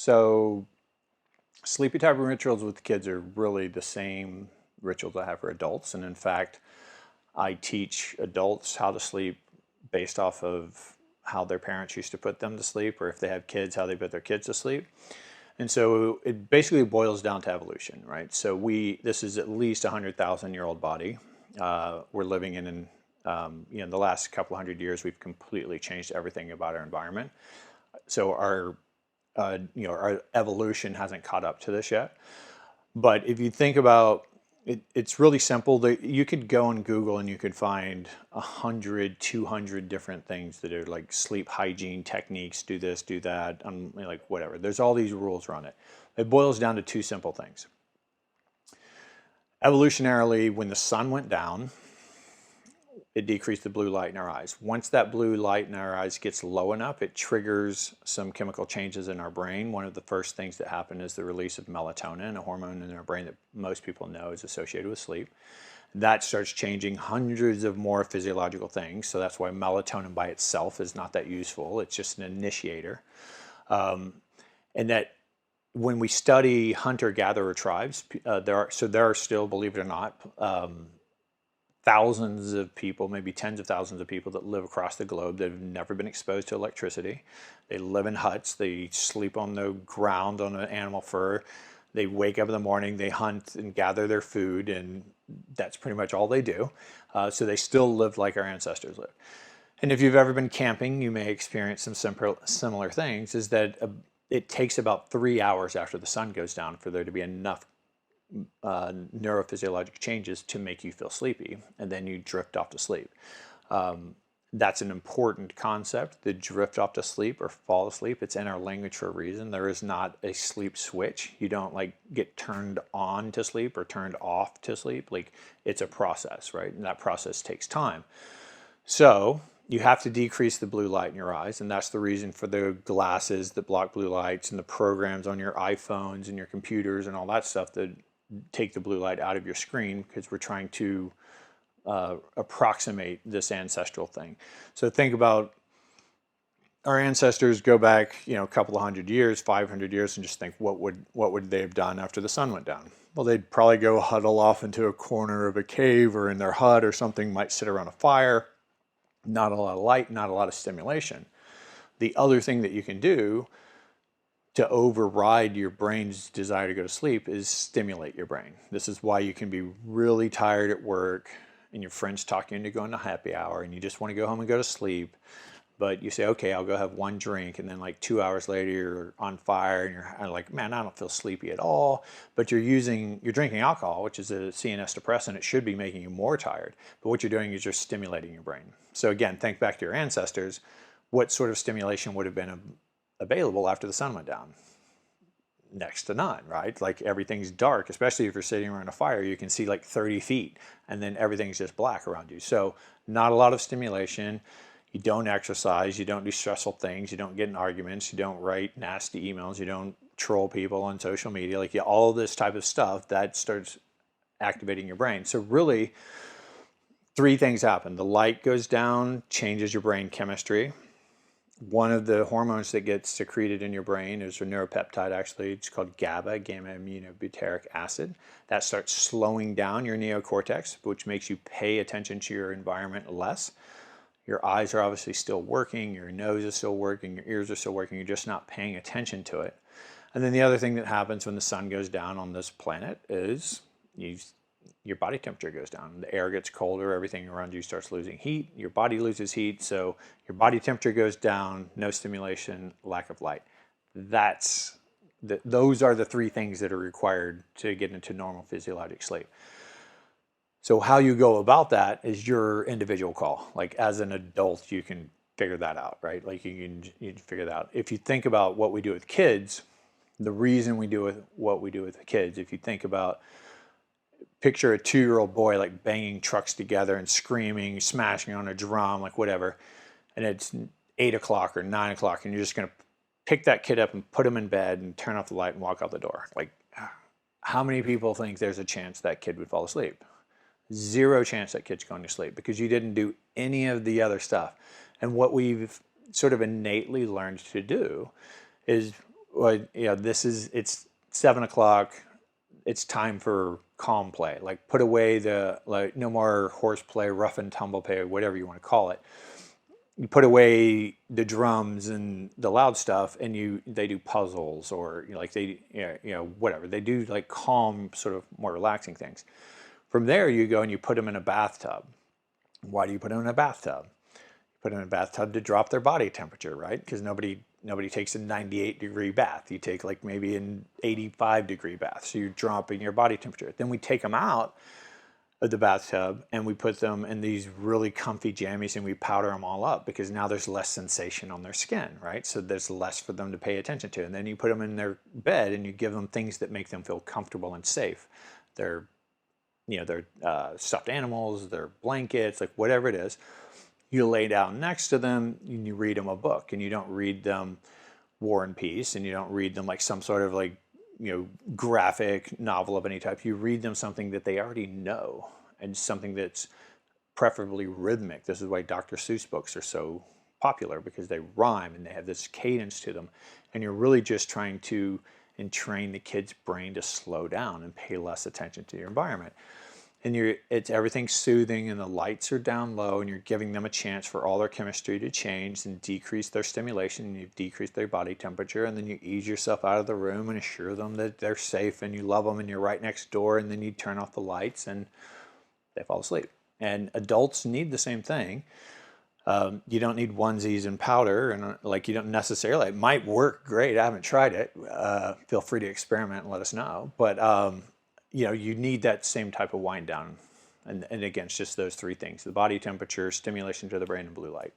So sleepy time rituals with kids are really the same rituals I have for adults. And in fact, I teach adults how to sleep based off of how their parents used to put them to sleep, or if they have kids, how they put their kids to sleep. And so it basically boils down to evolution, right? So this is at least a 100,000-year-old body. We're living in, the last couple hundred years, we've completely changed everything about our environment. So our evolution hasn't caught up to this yet. But if you think about it, it's really simple. You could go on Google and you could find 100, 200 different things that are like sleep hygiene techniques, do this, do that, like whatever. There's all these rules around it. It boils down to two simple things. Evolutionarily, when the sun went down, it decreased the blue light in our eyes. Once that blue light in our eyes gets low enough, it triggers some chemical changes in our brain. One of the first things that happen is the release of melatonin, a hormone in our brain that most people know is associated with sleep. That starts changing hundreds of more physiological things. So that's why melatonin by itself is not that useful. It's just an initiator. And that when we study hunter-gatherer tribes, there are still, believe it or not, thousands of people, maybe tens of thousands of people that live across the globe that have never been exposed to electricity. They live in huts, they sleep on the ground on an animal fur. They wake up in the morning, they hunt and gather their food, and that's pretty much all they do. So they still live like our ancestors lived. And if you've ever been camping, you may experience some similar things, is that it takes about 3 hours after the sun goes down for there to be enough neurophysiologic changes to make you feel sleepy, and then you drift off to sleep. That's an important concept, the drift off to sleep or fall asleep. It's in our language for a reason. There is not a sleep switch. You don't like get turned on to sleep or turned off to sleep. Like, it's a process, right? And that process takes time. So you have to decrease the blue light in your eyes, and that's the reason for the glasses that block blue lights and the programs on your iPhones and your computers and all that stuff that take the blue light out of your screen, because we're trying to approximate this ancestral thing. So think about our ancestors, go back, a couple of 100 years, 500 years, and just think what would they have done after the sun went down? Well, they'd probably go huddle off into a corner of a cave or in their hut or something, might sit around a fire. Not a lot of light, not a lot of stimulation. The other thing that you can do to override your brain's desire to go to sleep is stimulate your brain. This is why you can be really tired at work and your friends talk you into going to happy hour and you just want to go home and go to sleep. But you say, okay, I'll go have one drink, and then like 2 hours later you're on fire and you're like, man, I don't feel sleepy at all. But you're drinking alcohol, which is a CNS depressant. It should be making you more tired. But what you're doing is you're stimulating your brain. So again, think back to your ancestors. What sort of stimulation would have been available after the sun went down? Next to none, right? Like, everything's dark, especially if you're sitting around a fire. You can see like 30 feet and then everything's just black around you. So not a lot of stimulation. You don't exercise, you don't do stressful things, you don't get in arguments, you don't write nasty emails, you don't troll people on social media, like all this type of stuff that starts activating your brain. So really, three things happen. The light goes down, changes your brain chemistry. One of the hormones that gets secreted in your brain is a neuropeptide, actually. It's called GABA, gamma-aminobutyric acid. That starts slowing down your neocortex, which makes you pay attention to your environment less. Your eyes are obviously still working, your nose is still working, your ears are still working, you're just not paying attention to it. And then the other thing that happens when the sun goes down on this planet is your body temperature goes down. The air gets colder, everything around you starts losing heat, your body loses heat, so your body temperature goes down, no stimulation, lack of light. Those are the three things that are required to get into normal physiologic sleep. So how you go about that is your individual call. Like, as an adult, you can figure that out, right? Like, you can figure that out. If you think about what we do with kids, the reason we do what we do with the kids, if you think about, picture a 2-year-old boy like banging trucks together and screaming, smashing on a drum, like whatever, and it's 8 o'clock or 9 o'clock, and you're just gonna pick that kid up and put him in bed and turn off the light and walk out the door. Like, how many people think there's a chance that kid would fall asleep? Zero chance that kid's going to sleep, because you didn't do any of the other stuff. And what we've sort of innately learned to do is well, it's 7 o'clock. It's time for calm play. Like put away no more horseplay, rough and tumble play, whatever you want to call it. You put away the drums and the loud stuff, and they do puzzles, or like whatever they do, like calm, sort of more relaxing things. From there, you go and you put them in a bathtub. Why do you put them in a bathtub? You put them in a bathtub to drop their body temperature, right? Because nobody takes a 98-degree bath. You take like maybe an 85-degree bath. So you're dropping your body temperature. Then we take them out of the bathtub and we put them in these really comfy jammies and we powder them all up, because now there's less sensation on their skin, right? So there's less for them to pay attention to. And then you put them in their bed and you give them things that make them feel comfortable and safe. They're stuffed animals, their blankets, like whatever it is. You lay down next to them and you read them a book, and you don't read them War and Peace, and you don't read them like some sort of like, graphic novel of any type. You read them something that they already know, and something that's preferably rhythmic. This is why Dr. Seuss books are so popular, because they rhyme and they have this cadence to them. And you're really just trying to entrain the kid's brain to slow down and pay less attention to your environment. And everything's soothing, and the lights are down low, and you're giving them a chance for all their chemistry to change and decrease their stimulation, and you've decreased their body temperature, and then you ease yourself out of the room and assure them that they're safe and you love them and you're right next door, and then you turn off the lights and they fall asleep. And adults need the same thing. You don't need onesies and powder, and like you don't necessarily. It might work great. I haven't tried it. Feel free to experiment and let us know. But you need that same type of wind down, and again, it's just those three things: the body temperature, stimulation to the brain, and blue light.